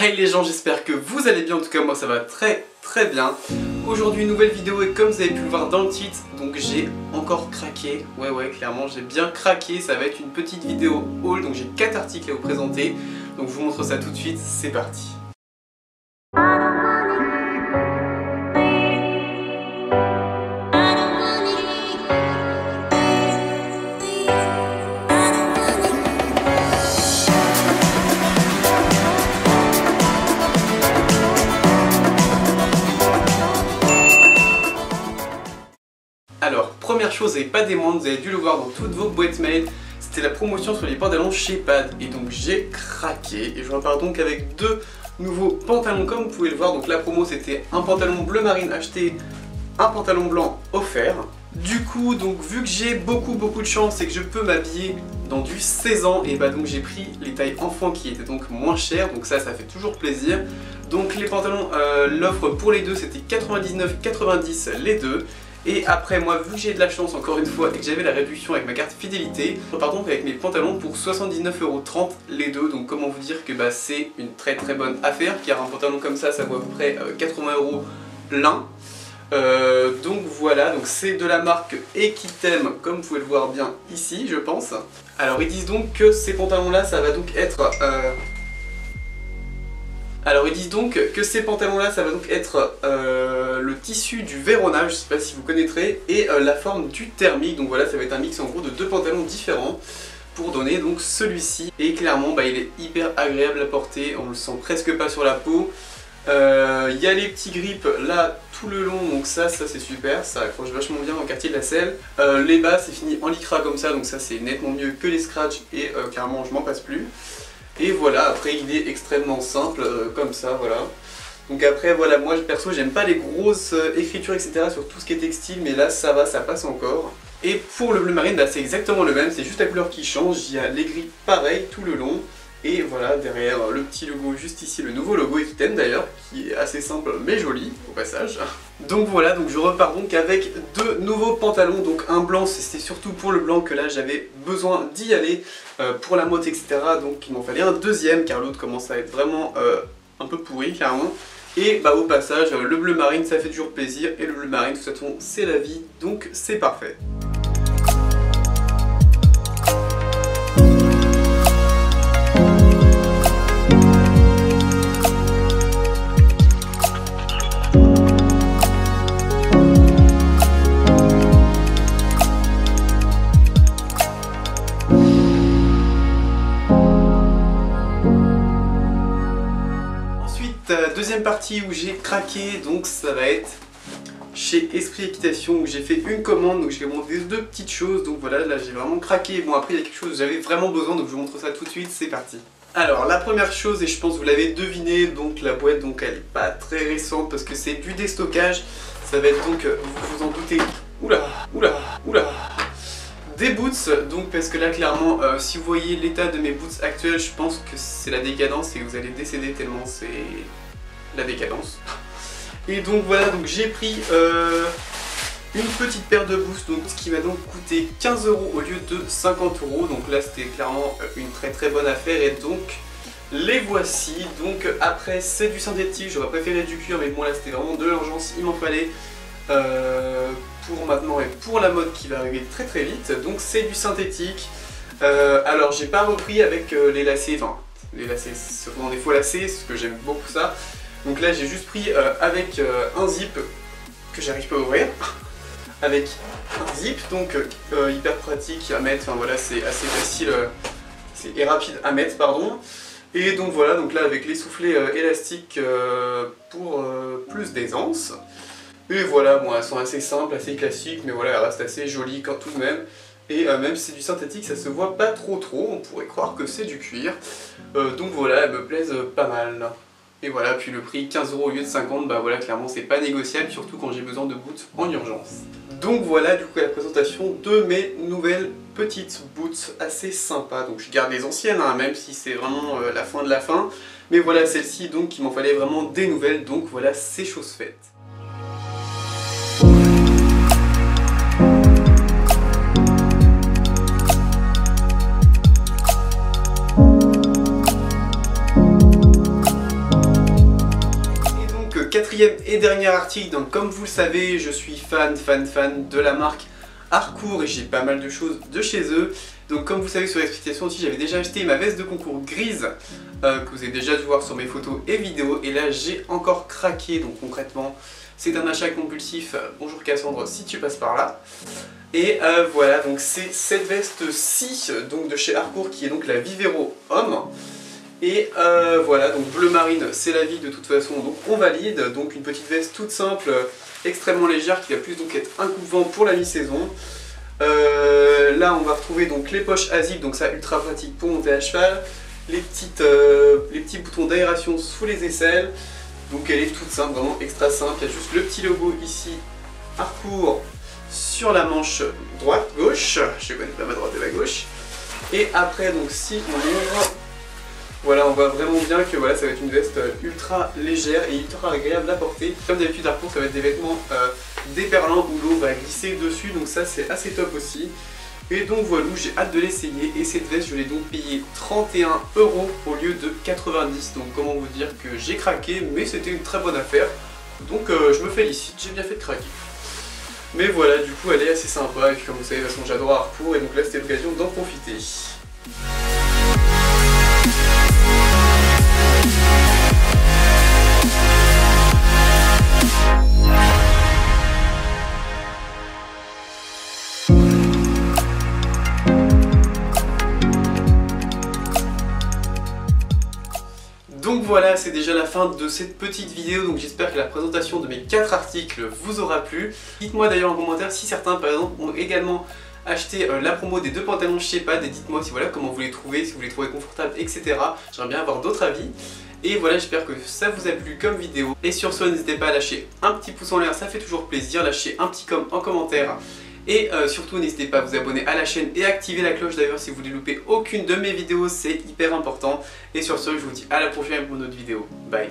Hey les gens, j'espère que vous allez bien, en tout cas moi ça va très bien. Aujourd'hui une nouvelle vidéo et comme vous avez pu le voir dans le titre, donc j'ai encore craqué, ouais clairement j'ai bien craqué, ça va être une petite vidéo haul, donc j'ai 4 articles à vous présenter, donc je vous montre ça tout de suite, c'est parti. Alors, première chose et pas des moindres, vous avez dû le voir dans toutes vos boîtes mail, c'était la promotion sur les pantalons chez Pad et donc j'ai craqué et je repars donc avec deux nouveaux pantalons comme vous pouvez le voir. Donc la promo c'était un pantalon bleu marine acheté, un pantalon blanc offert. Du coup donc vu que j'ai beaucoup de chance et que je peux m'habiller dans du 16 ans, et bah donc j'ai pris les tailles enfants qui étaient donc moins chères, donc ça fait toujours plaisir. Donc les pantalons, l'offre pour les deux c'était 99,90 les deux. Et après moi, vu que j'ai de la chance encore une fois et que j'avais la réduction avec ma carte fidélité, je repars donc avec mes pantalons pour 79,30 les deux. Donc comment vous dire que bah, c'est une très bonne affaire, car un pantalon comme ça vaut à peu près 80 € l'un. Donc voilà, donc c'est de la marque Equitem, comme vous pouvez le voir bien ici je pense. Alors ils disent donc que ces pantalons là ça va donc être... le tissu du Vérona, je sais pas si vous connaîtrez, et la forme du thermique. Donc voilà, ça va être un mix en gros de deux pantalons différents pour donner donc celui-ci. Et clairement, bah, il est hyper agréable à porter, on le sent presque pas sur la peau. Il y a les petits grips là tout le long, donc ça c'est super, ça accroche vachement bien au quartier de la selle. Les bas c'est fini en lycra comme ça, donc ça c'est nettement mieux que les scratchs et clairement je m'en passe plus. Et voilà, après il est extrêmement simple, comme ça, voilà. Donc après voilà, moi perso j'aime pas les grosses écritures etc sur tout ce qui est textile, mais là ça va, ça passe encore. Et pour le bleu marine, bah, c'est exactement le même, c'est juste la couleur qui change, il y a les gris pareil tout le long. Et voilà, derrière le petit logo juste ici, le nouveau logo Equitem d'ailleurs, qui est assez simple mais joli au passage. Donc voilà, donc je repars donc avec deux nouveaux pantalons, donc un blanc, c'était surtout pour le blanc que là j'avais besoin d'y aller pour la mode etc. Donc il m'en fallait un deuxième car l'autre commence à être vraiment un peu pourri clairement. Et bah au passage, le bleu marine ça fait toujours plaisir et le bleu marine de toute façon c'est la vie, donc c'est parfait. Deuxième partie où j'ai craqué, donc ça va être chez Esprit Équitation où j'ai fait une commande, donc j'ai commandé deux petites choses, donc voilà, là j'ai vraiment craqué. Bon après il y a quelque chose que j'avais vraiment besoin, donc je vous montre ça tout de suite, c'est parti. Alors la première chose, et je pense que vous l'avez deviné, donc la boîte donc elle est pas très récente parce que c'est du déstockage, ça va être donc, vous vous en doutez, oula, des boots, donc parce que là clairement si vous voyez l'état de mes boots actuels, je pense que c'est la décadence et que vous allez décéder tellement c'est la décadence. Et donc voilà, donc j'ai pris une petite paire de boots, donc ce qui m'a donc coûté 15 € au lieu de 50 €. Donc là c'était clairement une très bonne affaire et donc les voici. Donc après c'est du synthétique, j'aurais préféré du cuir mais bon là c'était vraiment de l'urgence, il m'en fallait pour maintenant et pour la mode qui va arriver très vite. Donc c'est du synthétique. Alors j'ai pas repris avec les lacets, enfin les lacets ce sont des faux lacets, parce que j'aime beaucoup ça. Donc là j'ai juste pris avec un zip que j'arrive pas à ouvrir. Avec un zip, donc hyper pratique à mettre, enfin voilà c'est assez facile et rapide à mettre pardon. Et donc voilà, donc là avec les soufflets élastiques pour plus d'aisance. Et voilà, bon elles sont assez simples, assez classiques, mais voilà elles restent assez jolies quand tout de même. Et même si c'est du synthétique, ça se voit pas trop, on pourrait croire que c'est du cuir. Donc voilà, elles me plaisent pas mal. Et voilà, puis le prix 15 € au lieu de 50, bah voilà, clairement c'est pas négociable, surtout quand j'ai besoin de boots en urgence. Donc voilà du coup la présentation de mes nouvelles petites boots assez sympas. Donc je garde les anciennes, hein, même si c'est vraiment la fin de la fin. Mais voilà celle-ci, donc il m'en fallait vraiment des nouvelles, donc voilà c'est chose faite. quatrième et dernier article. Donc comme vous le savez, je suis fan de la marque Harcourt et j'ai pas mal de choses de chez eux. Donc comme vous le savez sur l'explication aussi, j'avais déjà acheté ma veste de concours grise que vous avez déjà dû voir sur mes photos et vidéos. Et là j'ai encore craqué, donc concrètement c'est un achat compulsif. Bonjour Cassandre si tu passes par là. Et voilà, donc c'est cette veste-ci donc de chez Harcourt qui est donc la Vivero Homme. Et voilà, donc bleu marine c'est la vie de toute façon, donc on valide. Donc une petite veste toute simple, extrêmement légère qui va plus donc être un coupe-vent pour la mi-saison. Là on va retrouver donc les poches à zip, donc ça ultra pratique pour monter à cheval. Les petits boutons d'aération sous les aisselles. Donc elle est toute simple, vraiment extra simple. Il y a juste le petit logo ici, Harcourt, sur la manche droite-gauche. Je connais pas ma droite et ma gauche. Et après donc si on ouvre, voilà, on voit vraiment bien que voilà, ça va être une veste ultra légère et ultra agréable à porter. Comme d'habitude Harcourt, ça va être des vêtements déperlants où l'eau va glisser dessus, donc ça c'est assez top aussi. Et donc voilà, j'ai hâte de l'essayer. Et cette veste, je l'ai donc payée 31 € au lieu de 90. Donc comment vous dire que j'ai craqué, mais c'était une très bonne affaire. Donc je me félicite, j'ai bien fait de craquer. Mais voilà, du coup elle est assez sympa. Et puis comme vous savez, de toute façon j'adore Harcourt. Et donc là c'était l'occasion d'en profiter. Donc voilà, c'est déjà la fin de cette petite vidéo, donc j'espère que la présentation de mes 4 articles vous aura plu. Dites-moi d'ailleurs en commentaire si certains par exemple ont également acheté la promo des 2 pantalons chez Pad, et dites-moi si voilà comment vous les trouvez, si vous les trouvez confortables, etc. J'aimerais bien avoir d'autres avis. Et voilà, j'espère que ça vous a plu comme vidéo. Et sur ce, n'hésitez pas à lâcher un petit pouce en l'air, ça fait toujours plaisir. Lâchez un petit com en commentaire. Et surtout n'hésitez pas à vous abonner à la chaîne et activer la cloche d'ailleurs si vous voulez louper aucune de mes vidéos, c'est hyper important. Et sur ce, je vous dis à la prochaine pour une autre vidéo. Bye.